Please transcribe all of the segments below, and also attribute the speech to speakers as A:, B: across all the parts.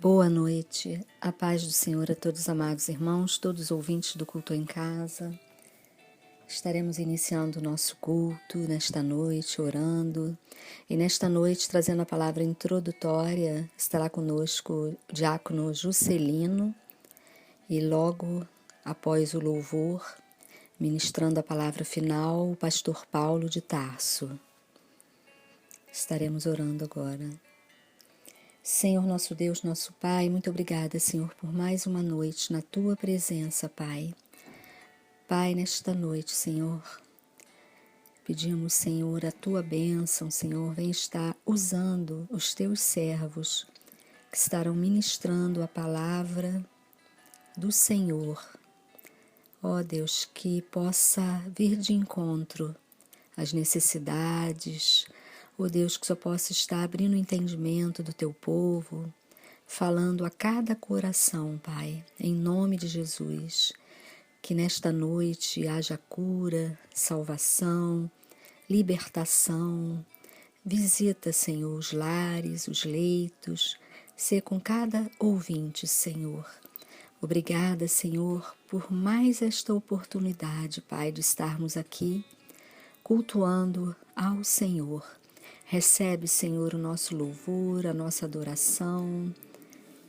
A: Boa noite, a paz do Senhor a todos os amados irmãos, todos os ouvintes do Culto em Casa. Estaremos iniciando o nosso culto nesta noite, orando, e nesta noite trazendo a palavra introdutória, estará conosco o diácono Juscelino, e logo após o louvor, ministrando a palavra final, o pastor Paulo de Tarso. Estaremos orando agora. Senhor, nosso Deus, nosso Pai, muito obrigada, Senhor, por mais uma noite na Tua presença, Pai. Pai, nesta noite, Senhor, pedimos, Senhor, a Tua bênção, Senhor, vem estar usando os Teus servos que estarão ministrando a palavra do Senhor. Ó Deus, que possa vir de encontro às necessidades. Ó Deus, que só possa estar abrindo o entendimento do Teu povo, falando a cada coração, Pai, em nome de Jesus. Que nesta noite haja cura, salvação, libertação. Visita, Senhor, os lares, os leitos, ser com cada ouvinte, Senhor. Obrigada, Senhor, por mais esta oportunidade, Pai, de estarmos aqui cultuando ao Senhor. Recebe, Senhor, o nosso louvor, a nossa adoração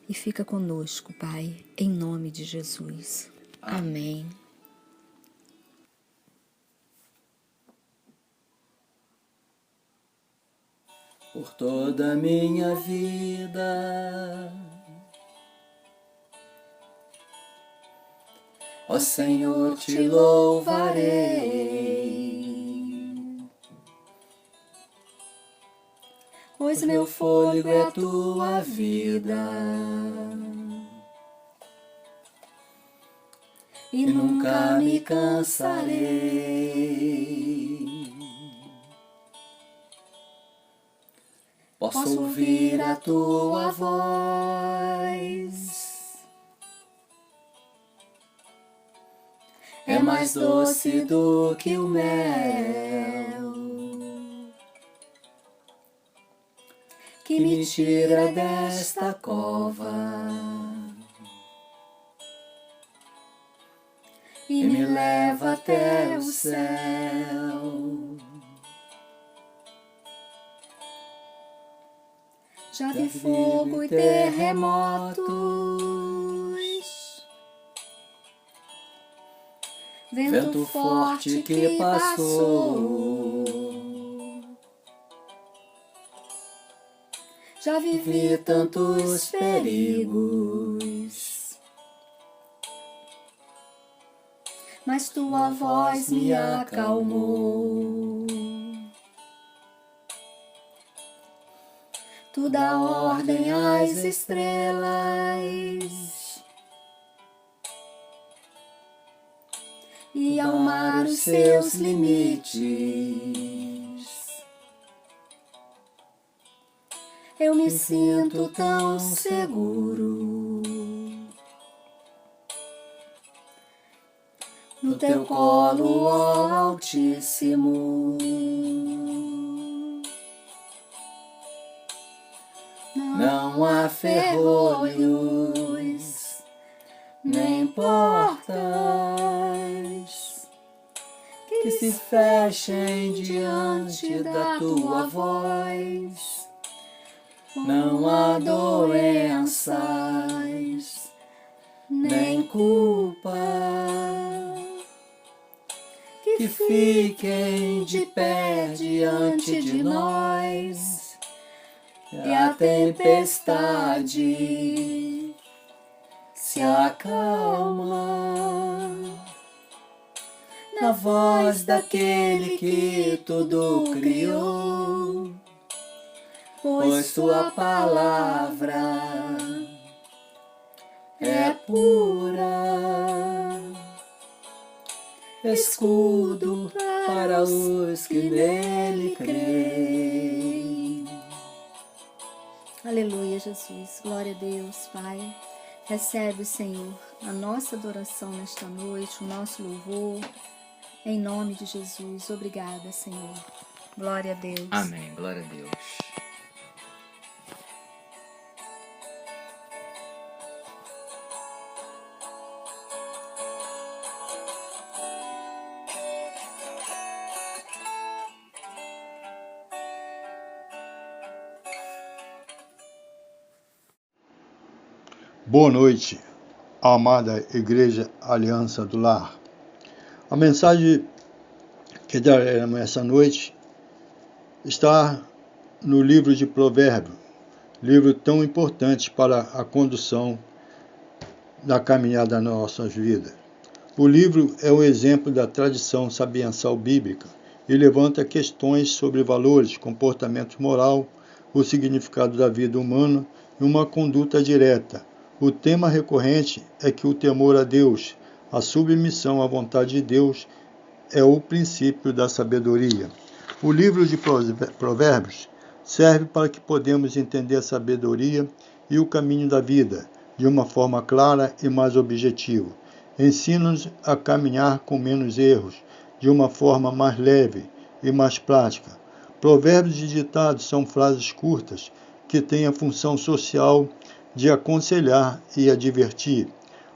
A: e fica conosco, Pai, em nome de Jesus. Amém.
B: Por toda a minha vida, ó Senhor, te louvarei. Pois meu fôlego é tua vida, e nunca me cansarei. Posso ouvir a tua voz, é mais doce do que o mel, que me tira desta cova e me leva até o céu. Já vi fogo e terremotos, vento forte que passou. Já vivi tantos perigos, mas tua voz me acalmou. Tu dá ordem às estrelas e ao mar os seus limites. Eu me sinto tão seguro no teu colo, ó Altíssimo. Não há ferrolhos, nem portas que se fechem diante da tua voz. Não há doenças, nem culpa que fiquem de pé diante de nós. E a tempestade se acalma na voz daquele que tudo criou, pois tua palavra é pura, escudo para os que nele creem.
A: Aleluia, Jesus. Glória a Deus, Pai. Recebe, Senhor, a nossa adoração nesta noite, o nosso louvor, em nome de Jesus. Obrigada, Senhor. Glória a Deus.
B: Amém. Glória a Deus.
C: Boa noite, amada Igreja Aliança do Lar. A mensagem que daremos essa noite está no livro de Provérbios, livro tão importante para a condução da caminhada das nossas vidas. O livro é um exemplo da tradição sapiensal bíblica e levanta questões sobre valores, comportamento moral, o significado da vida humana e uma conduta direta. O tema recorrente é que o temor a Deus, a submissão à vontade de Deus, é o princípio da sabedoria. O livro de Provérbios serve para que podemos entender a sabedoria e o caminho da vida de uma forma clara e mais objetiva. Ensina-nos a caminhar com menos erros, de uma forma mais leve e mais prática. Provérbios e ditados são frases curtas que têm a função social de aconselhar e advertir,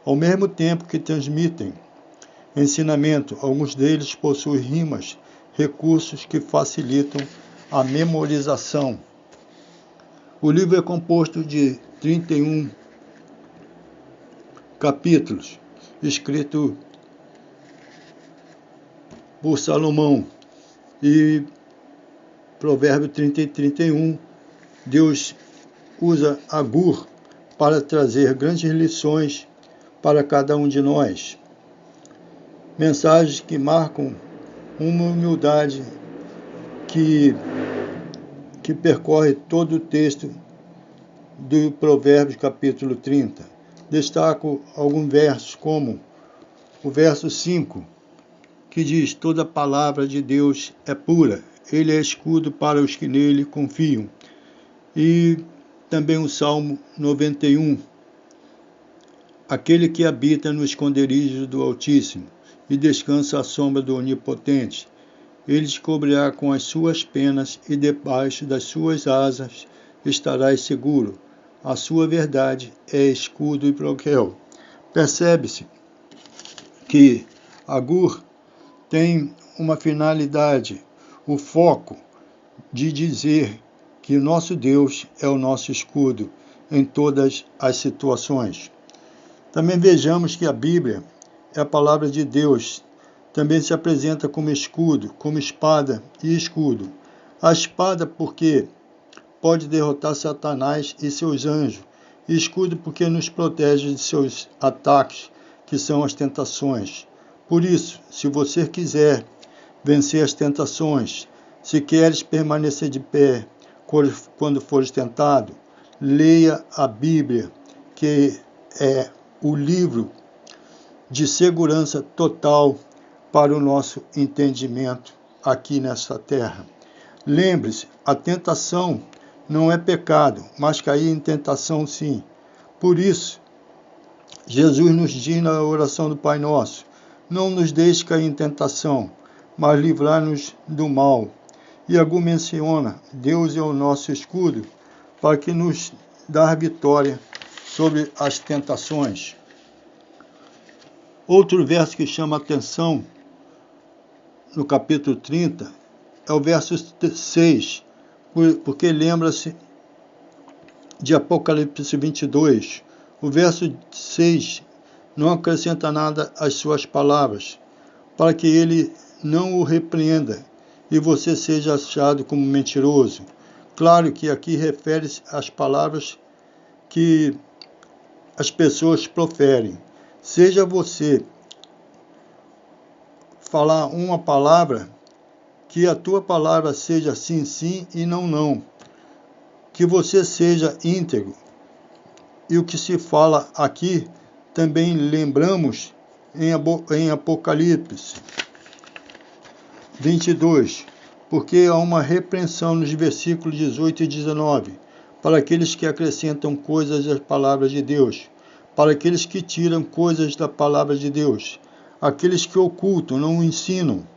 C: ao mesmo tempo que transmitem ensinamento. Alguns deles possuem rimas, recursos que facilitam a memorização. O livro é composto de 31 capítulos, escrito por Salomão. E Provérbio 30 e 31, Deus usa Agur para trazer grandes lições para cada um de nós. Mensagens que marcam uma humildade que percorre todo o texto do Provérbios capítulo 30. Destaco alguns versos, como o verso 5, que diz: toda palavra de Deus é pura, ele é escudo para os que nele confiam. E também o Salmo 91, aquele que habita no esconderijo do Altíssimo e descansa à sombra do Onipotente, ele te cobrirá com as suas penas e debaixo das suas asas estarás seguro. A sua verdade é escudo e broquel. Percebe-se que Agur tem uma finalidade, o foco de dizer que o nosso Deus é o nosso escudo em todas as situações. Também vejamos que a Bíblia é a palavra de Deus, também se apresenta como escudo, como espada e escudo. A espada porque pode derrotar Satanás e seus anjos, e escudo porque nos protege de seus ataques, que são as tentações. Por isso, se você quiser vencer as tentações, se queres permanecer de pé quando fores tentado, leia a Bíblia, que é o livro de segurança total para o nosso entendimento aqui nessa terra. Lembre-se, a tentação não é pecado, mas cair em tentação sim. Por isso, Jesus nos diz na oração do Pai Nosso: não nos deixe cair em tentação, mas livrar-nos do mal. E Agur menciona: Deus é o nosso escudo para que nos dê vitória sobre as tentações. Outro verso que chama a atenção no capítulo 30 é o verso 6, porque lembra-se de Apocalipse 22. O verso 6 não acrescenta nada às suas palavras, para que ele não o repreenda e você seja achado como mentiroso. Claro que aqui refere-se às palavras que as pessoas proferem. Seja você falar uma palavra, que a tua palavra seja sim, sim e não, não. Que você seja íntegro. E o que se fala aqui, também lembramos em Apocalipse 22, porque há uma repreensão nos versículos 18 e 19, para aqueles que acrescentam coisas às palavras de Deus, para aqueles que tiram coisas da palavra de Deus, aqueles que ocultam, não ensinam,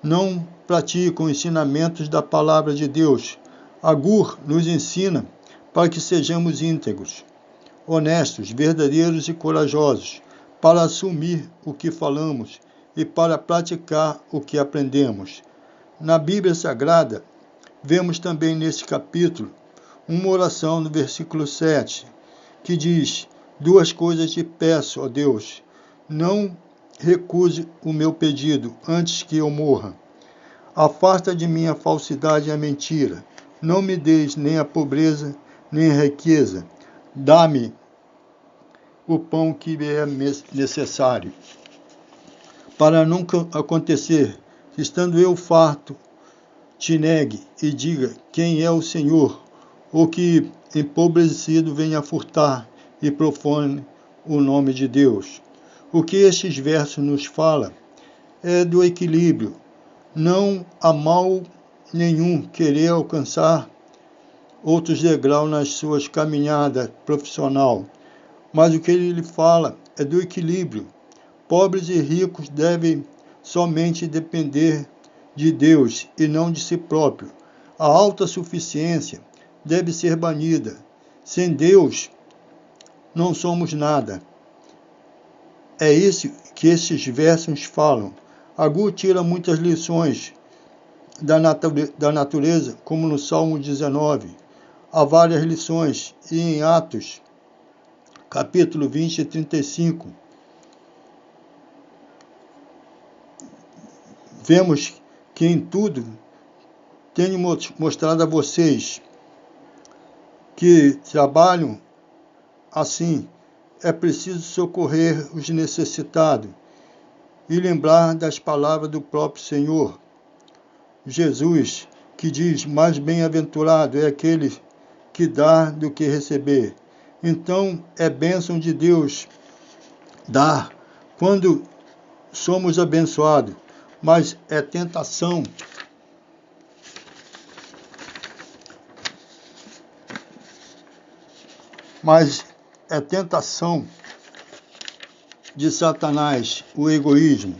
C: não praticam ensinamentos da palavra de Deus. Agur nos ensina para que sejamos íntegros, honestos, verdadeiros e corajosos, para assumir o que falamos e para praticar o que aprendemos. Na Bíblia Sagrada, vemos também neste capítulo uma oração no versículo 7, que diz: Duas coisas te peço, ó Deus, não recuse o meu pedido antes que eu morra. Afasta de mim a falsidade e a mentira. Não me deis nem a pobreza, nem a riqueza. Dá-me o pão que me é necessário. Para nunca acontecer, estando eu farto, te negue e diga quem é o Senhor, ou que empobrecido venha furtar e profane o nome de Deus. O que estes versos nos falam é do equilíbrio. Não há mal nenhum querer alcançar outros degraus nas suas caminhadas profissional, mas o que ele fala é do equilíbrio. Pobres e ricos devem somente depender de Deus e não de si próprio. A autossuficiência deve ser banida. Sem Deus, não somos nada. É isso que esses versos falam. Agur tira muitas lições da natureza, como no Salmo 19. Há várias lições, e em Atos, capítulo 20 e 35, vemos que em tudo tenho mostrado a vocês que trabalham assim. É preciso socorrer os necessitados e lembrar das palavras do próprio Senhor Jesus, que diz: mais bem-aventurado é aquele que dá do que receber. Então, é bênção de Deus dar quando somos abençoados, mas é tentação de Satanás, o egoísmo.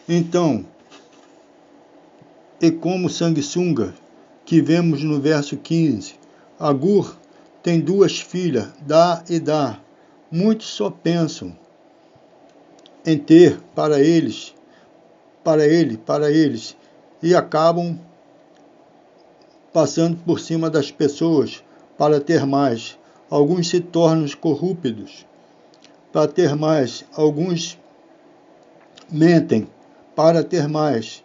C: Então, e como sanguessuga, que vemos no verso 15, Agur tem duas filhas, dá e dá. Muitos só pensam em ter para eles, e acabam passando por cima das pessoas para ter mais. Alguns se tornam corruptos para ter mais. Alguns mentem para ter mais.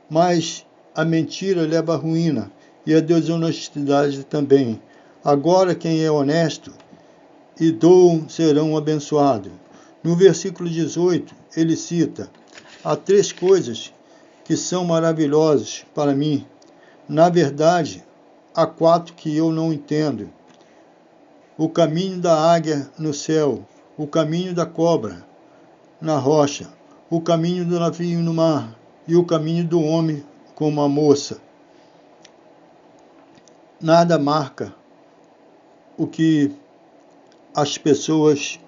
C: Mas a mentira leva à ruína e a desonestidade também. Agora quem é honesto e doam serão abençoados. No versículo 18, ele cita: há três coisas que são maravilhosas para mim. Na verdade, há quatro que eu não entendo. O caminho da águia no céu, o caminho da cobra na rocha, o caminho do navio no mar e o caminho do homem como a moça. Nada marca o que as pessoas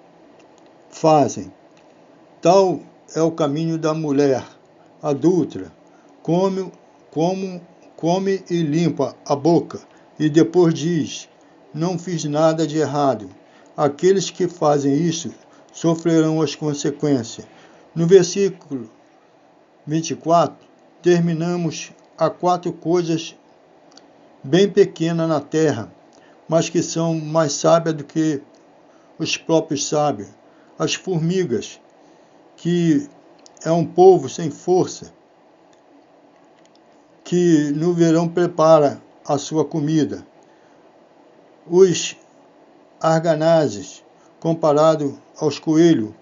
C: fazem. Tal é o caminho da mulher adúltera, come e limpa a boca, e depois diz: não fiz nada de errado. Aqueles que fazem isso sofrerão as consequências. No versículo 24, terminamos a quatro coisas bem pequenas na terra, mas que são mais sábias do que os próprios sábios. As formigas, que é um povo sem força, que no verão prepara a sua comida. Os arganazes, comparado aos coelhos,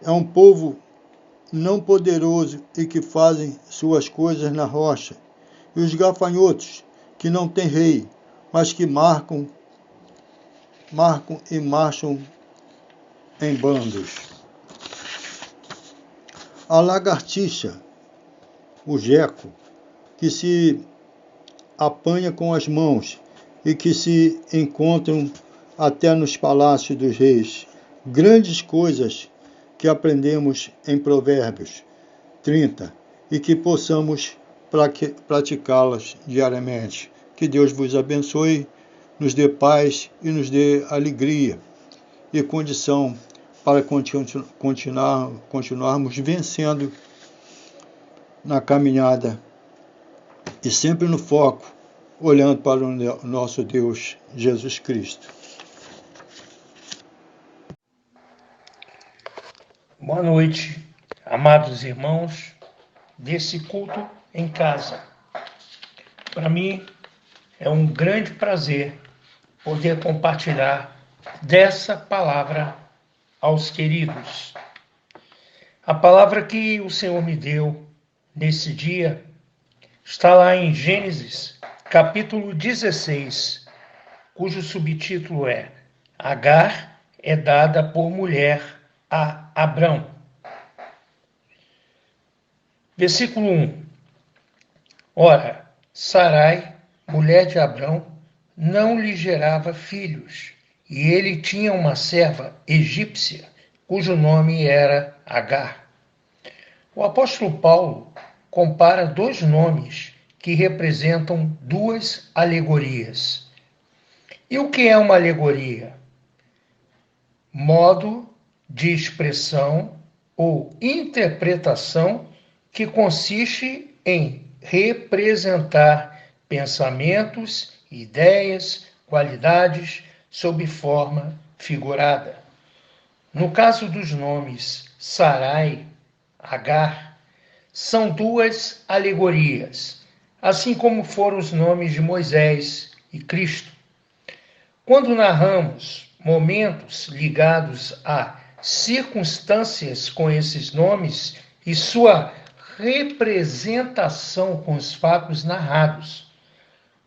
C: é um povo não poderoso e que fazem suas coisas na rocha. E os gafanhotos, que não têm rei, mas que marcam e marcham em bandos. A lagartixa, o geco, que se apanha com as mãos e que se encontram até nos palácios dos reis. Grandes coisas que aprendemos em Provérbios 30 e que possamos praticá-las diariamente. Que Deus vos abençoe, nos dê paz e nos dê alegria e condição para continuarmos vencendo na caminhada e sempre no foco, olhando para o nosso Deus Jesus Cristo.
D: Boa noite, amados irmãos desse culto em casa. Para mim é um grande prazer poder compartilhar dessa palavra aos queridos. A palavra que o Senhor me deu nesse dia está lá em Gênesis, capítulo 16, cujo subtítulo é Agar é dada por mulher a Abrão. Versículo 1. Ora, Sarai, mulher de Abrão, não lhe gerava filhos, e ele tinha uma serva egípcia, cujo nome era Agar. O apóstolo Paulo compara dois nomes que representam duas alegorias. E o que é uma alegoria? Modo de expressão ou interpretação que consiste em representar pensamentos, ideias, qualidades sob forma figurada. No caso dos nomes Sarai, Agar, são duas alegorias, assim como foram os nomes de Moisés e Cristo. Quando narramos momentos ligados a circunstâncias com esses nomes e sua representação com os fatos narrados.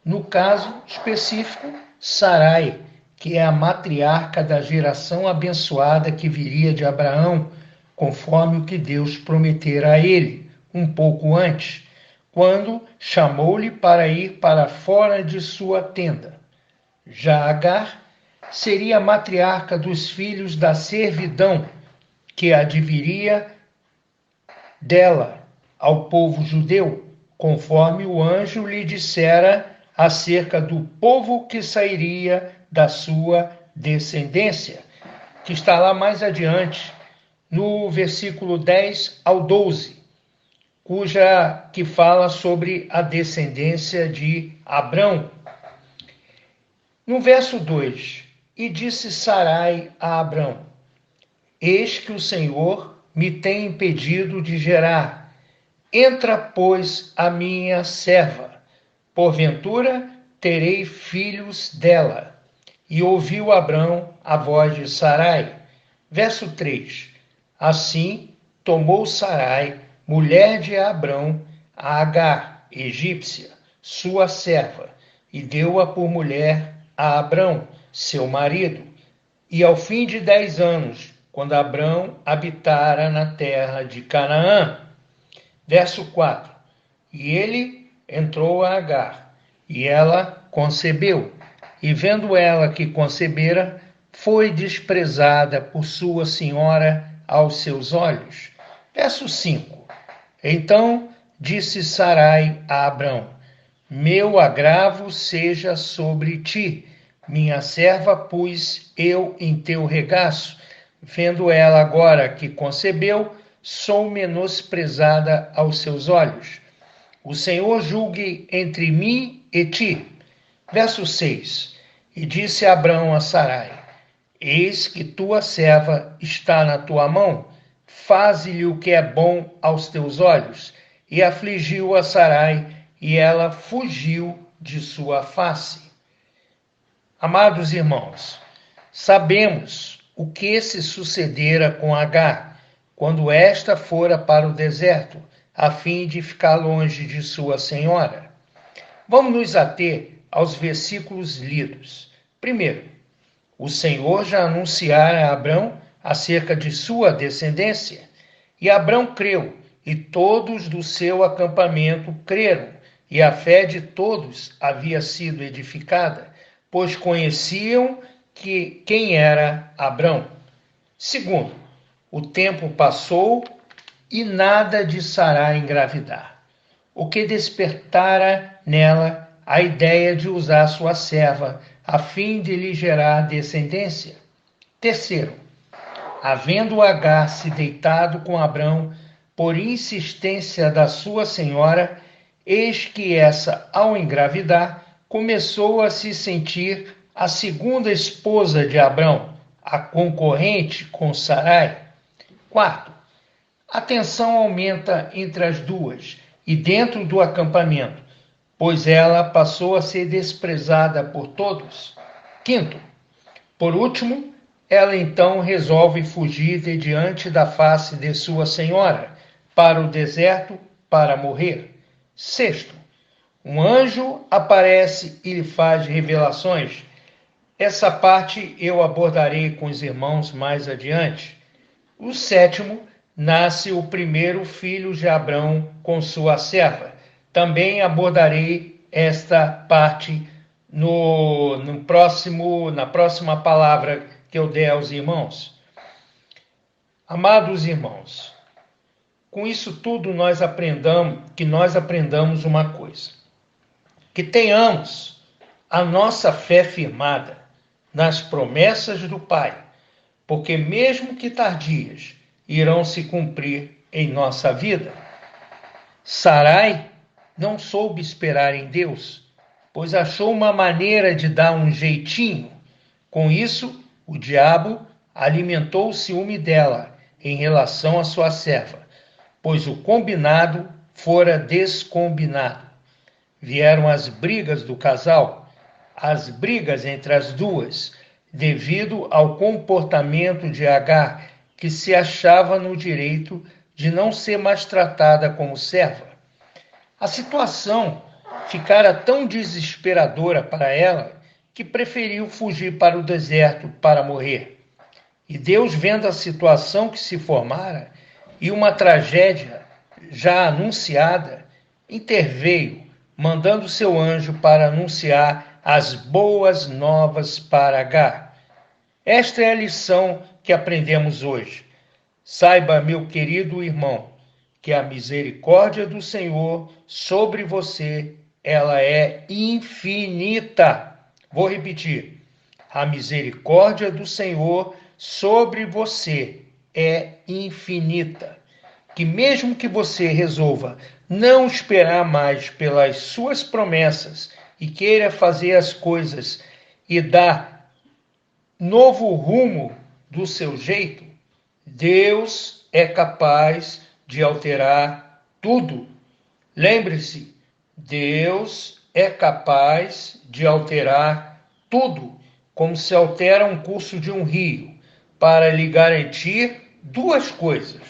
D: No caso específico, Sarai, que é a matriarca da geração abençoada que viria de Abraão, conforme o que Deus prometera a ele, um pouco antes, quando chamou-lhe para ir para fora de sua tenda. Já Agar seria a matriarca dos filhos da servidão, que adviria dela ao povo judeu, conforme o anjo lhe dissera acerca do povo que sairia da sua descendência, que está lá mais adiante, no versículo 10 ao 12, que fala sobre a descendência de Abrão. No verso 2, e disse Sarai a Abrão, eis que o Senhor me tem impedido de gerar. Entra, pois, a minha serva. Porventura terei filhos dela. E ouviu Abrão a voz de Sarai. Verso 3. Assim tomou Sarai, mulher de Abrão, a Agar, egípcia, sua serva, e deu-a por mulher a Abrão, seu marido. E ao fim de 10 anos, quando Abrão habitara na terra de Canaã. Verso 4. E ele entrou a Agar, e ela concebeu. E vendo ela que concebera, foi desprezada por sua senhora aos seus olhos. Verso 5. Então disse Sarai a Abrão, meu agravo seja sobre ti, minha serva pus eu em teu regaço. Vendo ela agora que concebeu, sou menosprezada aos seus olhos. O Senhor julgue entre mim e ti. Verso 6. E disse Abrão a Sarai, eis que tua serva está na tua mão, faze-lhe o que é bom aos teus olhos. E afligiu a Sarai, e ela fugiu de sua face. Amados irmãos, sabemos o que se sucedera com Agar, quando esta fora para o deserto, a fim de ficar longe de sua senhora. Vamos nos ater aos versículos lidos. Primeiro, o Senhor já anunciara a Abrão acerca de sua descendência, e Abrão creu, e todos do seu acampamento creram, e a fé de todos havia sido edificada, pois conheciam quem era Abrão. Segundo, o tempo passou e nada de Sarai engravidar, o que despertara nela a ideia de usar sua serva, a fim de lhe gerar descendência. Terceiro, havendo Agar se deitado com Abrão, por insistência da sua senhora, eis que essa, ao engravidar, começou a se sentir a segunda esposa de Abrão, a concorrente com Sarai. Quarto, a tensão aumenta entre as duas e dentro do acampamento, pois ela passou a ser desprezada por todos. Quinto, por último, ela então resolve fugir de diante da face de sua senhora para o deserto para morrer. Sexto, um anjo aparece e lhe faz revelações. Essa parte eu abordarei com os irmãos mais adiante. O sétimo, nasce o primeiro filho de Abrão com sua serva. Também abordarei esta parte na próxima palavra que eu der aos irmãos. Amados irmãos, com isso tudo nós aprendamos uma coisa: que tenhamos a nossa fé firmada nas promessas do Pai, porque mesmo que tardias, irão se cumprir em nossa vida. Sarai não soube esperar em Deus, pois achou uma maneira de dar um jeitinho. Com isso, o diabo alimentou o ciúme dela em relação à sua serva, pois o combinado fora descombinado. Vieram as brigas do casal, as brigas entre as duas, devido ao comportamento de Agar, que se achava no direito de não ser mais tratada como serva. A situação ficara tão desesperadora para ela que preferiu fugir para o deserto para morrer. E Deus, vendo a situação que se formara e uma tragédia já anunciada, interveio, mandando seu anjo para anunciar as boas novas para Agar. Esta é a lição que aprendemos hoje. Saiba, meu querido irmão, que a misericórdia do Senhor sobre você, ela é infinita. Vou repetir. A misericórdia do Senhor sobre você é infinita. Que mesmo que você resolva não esperar mais pelas suas promessas e queira fazer as coisas e dar novo rumo do seu jeito, Deus é capaz de alterar tudo. Lembre-se, Deus é capaz de alterar tudo, como se altera um curso de um rio, para lhe garantir duas coisas: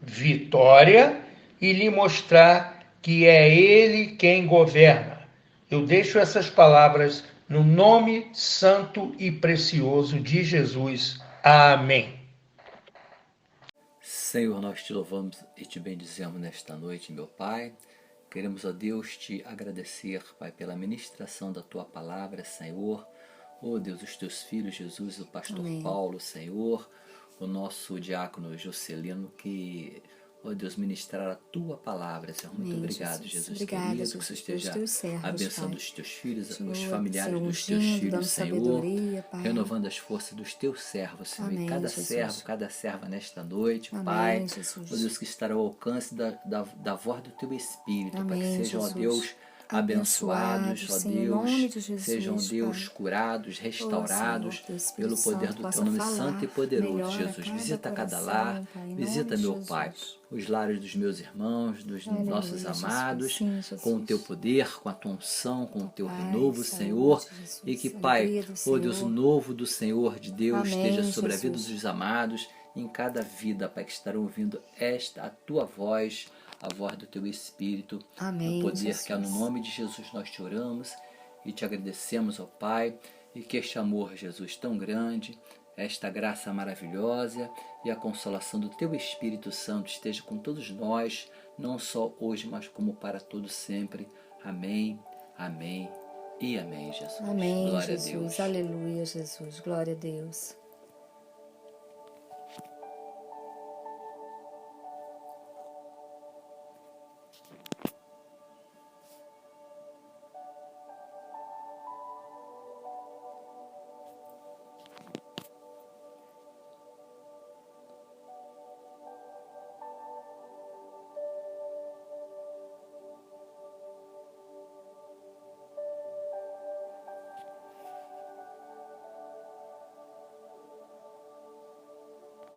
D: vitória e lhe mostrar que é Ele quem governa. Eu deixo essas palavras no nome santo e precioso de Jesus. Amém.
B: Senhor, nós te louvamos e te bendizemos nesta noite, meu Pai. Queremos, ó Deus, te agradecer, Pai, pela ministração da tua palavra, Senhor. Ó Deus, os teus filhos, Jesus, o pastor
A: Amém.
B: Paulo, Senhor, o nosso diácono Jocelino, que, ó Deus, ministrar a tua palavra, Senhor. Muito
A: Amém,
B: obrigado, Jesus,
A: Obrigada,
B: querido,
A: Jesus,
B: que você esteja
A: pelos teus servos,
B: abençoando
A: Pai.
B: os teus filhos,
A: Senhor,
B: os familiares
A: Senhor,
B: dos teus
A: ungindo,
B: filhos,
A: dando
B: Senhor,
A: sabedoria, Pai.
B: renovando as forças dos teus servos, Senhor.
A: Amém,
B: E cada
A: Jesus.
B: servo, cada serva nesta noite,
A: Amém,
B: Pai,
A: Jesus.
B: ó Deus, que estará ao alcance da voz do teu Espírito,
A: Amém,
B: para que sejam, ó
A: Jesus.
B: Deus, abençoados, ó
A: Senhor, em nome
B: Deus,
A: de Jesus,
B: sejam, Deus,
A: Pai.
B: curados, restaurados
A: Senhor, que o Espírito
B: pelo poder
A: Santo
B: do
A: possa
B: teu nome
A: falar
B: santo e poderoso,
A: melhor a
B: Jesus.
A: cada
B: Visita cada
A: coração,
B: lar,
A: Pai, em
B: visita,
A: nome de
B: meu
A: Jesus.
B: Pai, os lares dos meus irmãos, dos
A: Aleluia,
B: nossos
A: Jesus.
B: amados,
A: Sim, Jesus.
B: com o teu poder, com a tua unção, com o teu
A: Pai,
B: renovo,
A: saúde,
B: Senhor,
A: Jesus.
B: e que, Pai,
A: Alegria do
B: ó Deus, o
A: Senhor.
B: novo do Senhor, de Deus,
A: Amém,
B: esteja sobre a vida
A: Jesus.
B: dos amados, em cada vida, Pai, que estarão ouvindo a tua voz, a voz do teu Espírito,
A: Amém,
B: no poder
A: Jesus.
B: que é no nome de Jesus nós te oramos e te agradecemos, ó Pai, e que este amor, Jesus, tão grande, esta graça maravilhosa e a consolação do teu Espírito Santo esteja com todos nós, não só hoje, mas como para todo sempre. Amém, amém e amém, Jesus.
A: Amém,
B: Glória
A: Jesus.
B: a Deus.
A: Aleluia, Jesus. Glória a Deus.